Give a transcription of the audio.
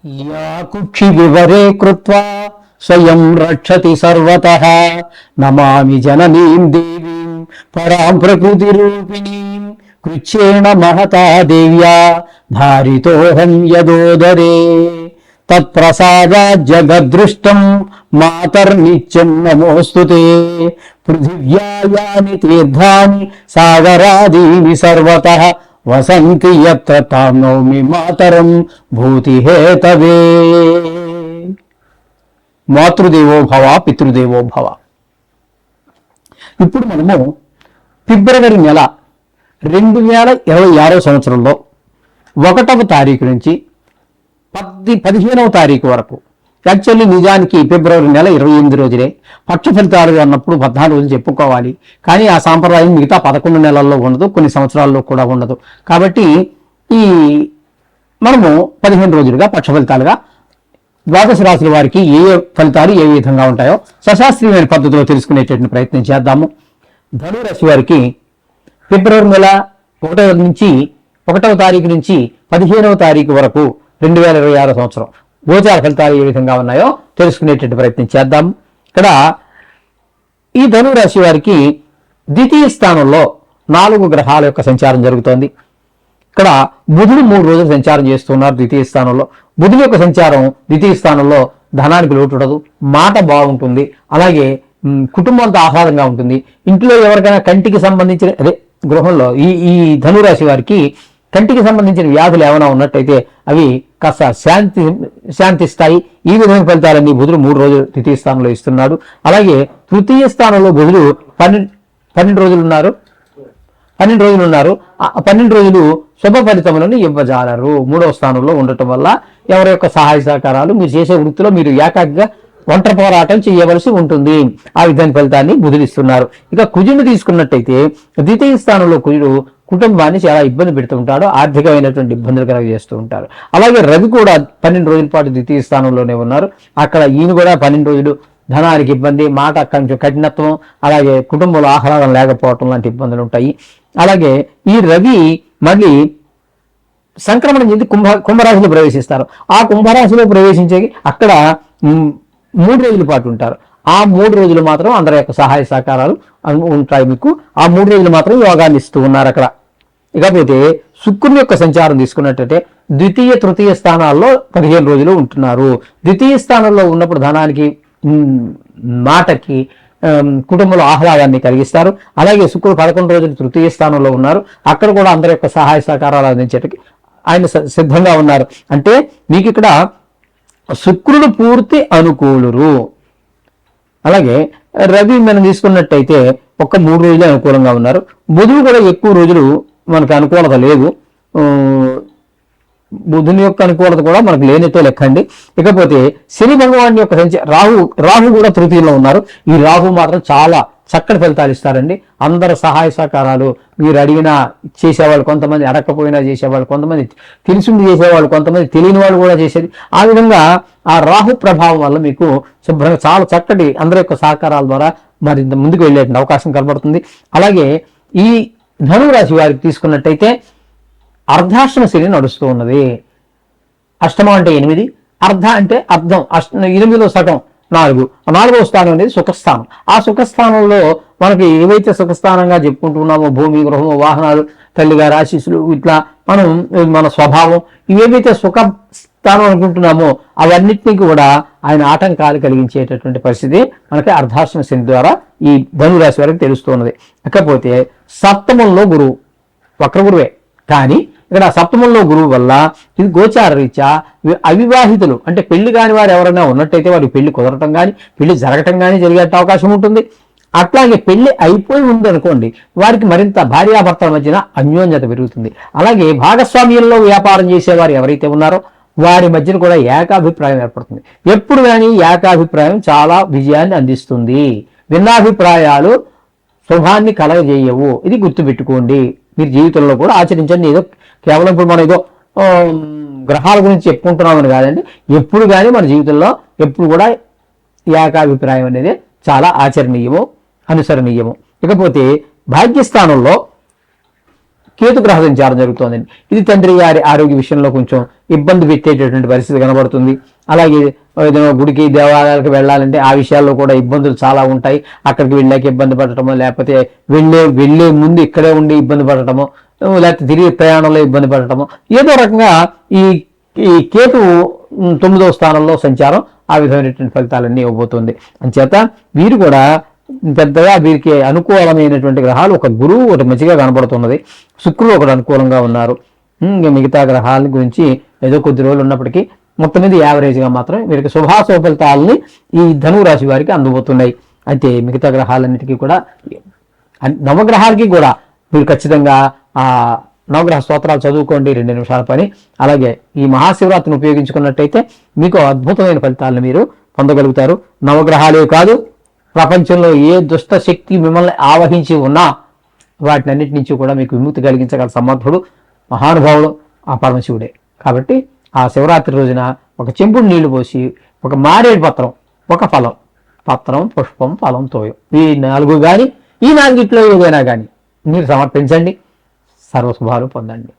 या कुक्षि विवरे कृत्वा स्वयं रक्षति सर्वतः नमामि जननीं देवीं परां प्रकृतिरूपिणीं कृच्छ्रेण महता देव्या धारितोऽहं यदोदरे तत्प्रसादात् जगद्दृष्टं मातर्नित्यं नमोऽस्तुते पृथिव्या यानि तीर्थानि सागरादीनि सर्वतः वसन्ति यत्र तां नौमि मातरं भूतिहेतवे మాతృదేవో భవ పితృదేవో భవ. ఇప్పుడు మనము ఫిబ్రవరి నెల 2026 సంవత్సరంలో 1వ తారీఖు నుంచి 15వ తారీఖు వరకు, యాక్చువల్లీ నిజానికి ఫిబ్రవరి నెల 28 రోజులే, పక్ష ఫలితాలు అన్నప్పుడు 14 రోజులు చెప్పుకోవాలి. కానీ ఆ సాంప్రదాయం మిగతా 11 నెలల్లో ఉండదు, కొన్ని సంవత్సరాల్లో కూడా ఉండదు. కాబట్టి ఈ మనము 15 రోజులుగా పక్ష ఫలితాలుగా ద్వాదశ రాశుల వారికి ఏ ఫలితాలు ఏ విధంగా ఉంటాయో సశాస్త్రీయమైన పద్ధతిలో తెలుసుకునేటటువంటి ప్రయత్నం చేద్దాము. ధనురాశి వారికి ఫిబ్రవరి నెల 1వ తారీఖు నుంచి 15వ తారీఖు వరకు 2026 సంవత్సరం గోచార ఫలితాలు ఏ విధంగా ఉన్నాయో తెలుసుకునేటటువంటి ప్రయత్నం చేద్దాము. ఇక్కడ ఈ ధనురాశి వారికి ద్వితీయ స్థానంలో 4 గ్రహాల యొక్క సంచారం జరుగుతోంది. ఇక్కడ బుధుడు 3 రోజులు సంచారం చేస్తున్నారు ద్వితీయ స్థానంలో. బుధుడు యొక్క సంచారం ద్వితీయ స్థానంలో ధనానికి లోటు ఉండదు, మాట బాగుంటుంది, అలాగే కుటుంబంతో ఆహ్లాదంగా ఉంటుంది. ఇంట్లో ఎవరికైనా కంటికి సంబంధించిన గృహంలో ఈ ధనురాశి వారికి కంటికి సంబంధించిన వ్యాధులు ఏమైనా ఉన్నట్టయితే అవి కాస్త శాంతిస్తాయి. ఈ విధమైన ఫలితాలన్నీ బుధుడు 3 రోజులు ద్వితీయ స్థానంలో ఇస్తున్నాడు. అలాగే తృతీయ స్థానంలో బుధుడు 12 రోజులు ఉన్నారు. 12 రోజులు శుభ ఫలితములను ఇవ్వజాలరు. 3వ స్థానంలో ఉండటం వల్ల ఎవరి యొక్క సహాయ సహకారాలు, మీరు చేసే వృత్తిలో మీరు ఏకాగ్రగా ఒంటరి పోరాటం చేయవలసి ఉంటుంది. ఆ విధమైన ఫలితాన్ని బుధుడిస్తున్నారు. ఇక కుజుడు తీసుకున్నట్టయితే ద్వితీయ స్థానంలో కుజుడు కుటుంబాన్ని చాలా ఇబ్బంది పెడుతూ ఉంటాడు, ఆర్థికమైనటువంటి ఇబ్బందులు కలుగజేస్తూ ఉంటారు. అలాగే రవి కూడా 12 రోజుల పాటు ద్వితీయ స్థానంలోనే ఉన్నారు. అక్కడ ఈయన కూడా 12 రోజులు ధనానికి ఇబ్బంది, మాట కొంచెం కఠినత్వం, అలాగే కుటుంబంలో ఆహ్లాదం లేకపోవటం లాంటి ఇబ్బందులు ఉంటాయి. అలాగే ఈ రవి మళ్ళీ సంక్రమణం చెంది కుంభరాశిలో ప్రవేశిస్తారు. ఆ కుంభరాశిలో ప్రవేశించే అక్కడ 3 రోజుల పాటు ఉంటారు. ఆ 3 రోజులు మాత్రం అందరి యొక్క సహాయ సహకారాలు ఉంటాయి మీకు. ఆ 3 రోజులు మాత్రం యోగాన్ని ఇస్తూ ఉన్నారు అక్కడ. ఇకపోతే శుక్రుని యొక్క సంచారం తీసుకున్నట్టయితే ద్వితీయ తృతీయ స్థానాల్లో 15 రోజులు ఉంటున్నారు. ద్వితీయ స్థానంలో ఉన్నప్పుడు ధనానికి, మాటకి, కుటుంబంలో ఆహ్లాదాన్ని కలిగిస్తారు. అలాగే శుక్రుడు 11 రోజులు తృతీయ స్థానంలో ఉన్నారు. అక్కడ కూడా అందరి యొక్క సహాయ సహకారాలు అందించేటికి ఆయన సిద్ధంగా ఉన్నారు. అంటే మీకు ఇక్కడ శుక్రుడు పూర్తి అనుకూలురు. అలాగే రవి మనం తీసుకున్నట్టయితే 3 రోజులే అనుకూలంగా ఉన్నారు. బుధుడు కూడా ఎక్కువ రోజులు మనకు అనుకూలత లేదు. బుధుని యొక్క అనుకూలత కూడా మనకు లేనితో లెక్కండి. ఇకపోతే శని భగవాన్ యొక్క రాహు కూడా తృతీయంలో ఉన్నారు. ఈ రాహు మాత్రం చాలా చక్కటి ఫలితాలు ఇస్తారండి. అందరు సహాయ సహకారాలు, మీరు అడిగినా చేసేవాళ్ళు కొంతమంది, అడగకపోయినా చేసేవాళ్ళు కొంతమంది, తెలిసింది చేసేవాళ్ళు కొంతమంది, తెలియని వాళ్ళు కూడా చేసేది. ఆ విధంగా ఆ రాహు ప్రభావం వల్ల మీకు శుభ్రంగా చాలా చక్కటి అందరి యొక్క సహకారాల ద్వారా మరింత ముందుకు వెళ్ళే అవకాశం కనబడుతుంది. అలాగే ఈ ధనురాశి వారికి తీసుకున్నట్టయితే అర్ధాష్టమ శని నడుస్తూ ఉన్నది. అష్టమం అంటే 8, అర్ధ అంటే అర్ధం, 8లో సగం 4. 4వ స్థానం అనేది సుఖస్థానం. ఆ సుఖస్థానంలో మనకి ఏవైతే సుఖస్థానంగా చెప్పుకుంటున్నామో, భూమి, గృహము, వాహనాలు, తల్లిగారి ఆశీస్సులు, ఇట్లా మన స్వభావం, ఇవేవైతే సుఖ స్థానం అనుకుంటున్నామో అవన్నిటినీ కూడా ఆయన ఆటంకాలు కలిగించేటటువంటి పరిస్థితి మనకి అర్ధాష్టమ శని ద్వారా ఈ ధనురాశి వారికి తెలుస్తున్నది. ఇకపోతే సప్తమంలో గురువు, వక్ర గురువే, కానీ ఇక్కడ సప్తమంలో గురువు వల్ల ఇది గోచార రీత్యా అవివాహితులు అంటే పెళ్లి కాని వారు ఎవరైనా ఉన్నట్టయితే వారికి పెళ్లి కుదరటం కానీ, పెళ్లి జరగటం కానీ జరిగే అవకాశం ఉంటుంది. అట్లాగే పెళ్లి అయిపోయి ఉందనుకోండి, వారికి మరింత భార్యాభర్తల మధ్యన అన్యోన్యత పెరుగుతుంది. అలాగే భాగస్వామ్యంలో వ్యాపారం చేసేవారు ఎవరైతే ఉన్నారో వారి మధ్యన కూడా ఏకాభిప్రాయం ఏర్పడుతుంది. ఎప్పుడు కానీ ఏకాభిప్రాయం చాలా విజయాన్ని అందిస్తుంది. భిన్నాభిప్రాయాలు శుభాన్ని కలగజేయవు. ఇది గుర్తుపెట్టుకోండి. మీరు జీవితంలో కూడా ఆచరించండి. ఏదో కేవలం ఇప్పుడు మనం ఏదో గ్రహాల గురించి చెప్పుకుంటున్నామని కాదండి, ఎప్పుడు కానీ మన జీవితంలో ఎప్పుడు కూడా ఏకాభిప్రాయం అనేది చాలా ఆచరణీయము, అనుసరణీయము. ఇకపోతే భాగ్యస్థానంలో కేతు గ్రహ సంచారం జరుగుతోందండి. ఇది తండ్రి గారి ఆరోగ్య విషయంలో కొంచెం ఇబ్బంది పెట్టేటటువంటి పరిస్థితి కనబడుతుంది. అలాగే ఏదైనా గుడికి దేవాలయాలకు వెళ్ళాలంటే ఆ విషయాల్లో కూడా ఇబ్బందులు చాలా ఉంటాయి. అక్కడికి వెళ్ళాక ఇబ్బంది పడటమో, లేకపోతే వెళ్ళే ముందు ఇక్కడే ఉండి ఇబ్బంది పడటమో, లేకపోతే తిరిగి ప్రయాణంలో ఇబ్బంది పడటమో, ఏదో రకంగా ఈ ఈ కేతు 9వ స్థానంలో సంచారం ఆ విధమైనటువంటి ఫలితాలన్నీ ఇవ్వబోతుంది. అంచేత వీరు కూడా పెద్దగా వీరికి అనుకూలమైనటువంటి గ్రహాలు ఒక గురువు ఒకటి మంచిగా కనబడుతున్నది, శుక్రుడు ఒకటి అనుకూలంగా ఉన్నారు. ఇంకా మిగతా గ్రహాల గురించి ఏదో కొద్ది రోజులు ఉన్నప్పటికీ మొత్తం మీద యావరేజ్గా మాత్రం వీరికి శుభాశుభ ఫలితాలని ఈ ధనురాశి వారికి అందబోతున్నాయి. అయితే మిగతా గ్రహాలన్నిటికీ కూడా నవగ్రహాలకి కూడా మీరు ఖచ్చితంగా ఆ నవగ్రహ స్తోత్రాలు చదువుకోండి, 2 నిమిషాల పని. అలాగే ఈ మహాశివరాత్రిని ఉపయోగించుకున్నట్టయితే మీకు అద్భుతమైన ఫలితాలను మీరు పొందగలుగుతారు. నవగ్రహాలే కాదు, ప్రపంచంలో ఏ దుష్ట శక్తి మిమ్మల్ని ఆవహించి ఉన్నా వాటిని అన్నిటి నుంచి కూడా మీకు విముక్తి కలిగించగల సమర్థుడు మహానుభావుడు ఆ పరమశివుడే. కాబట్టి ఆ శివరాత్రి రోజున ఒక చెంపుడు నీళ్లు పోసి ఒక మారేడు పత్రం, ఒక ఫలం, పత్రం, పుష్పం, ఫలం, తోయం, ఈ 4 కానీ ఈ 4 ఏదైనా కానీ మీరు సమర్పించండి, సర్వశుభాలు పొందండి.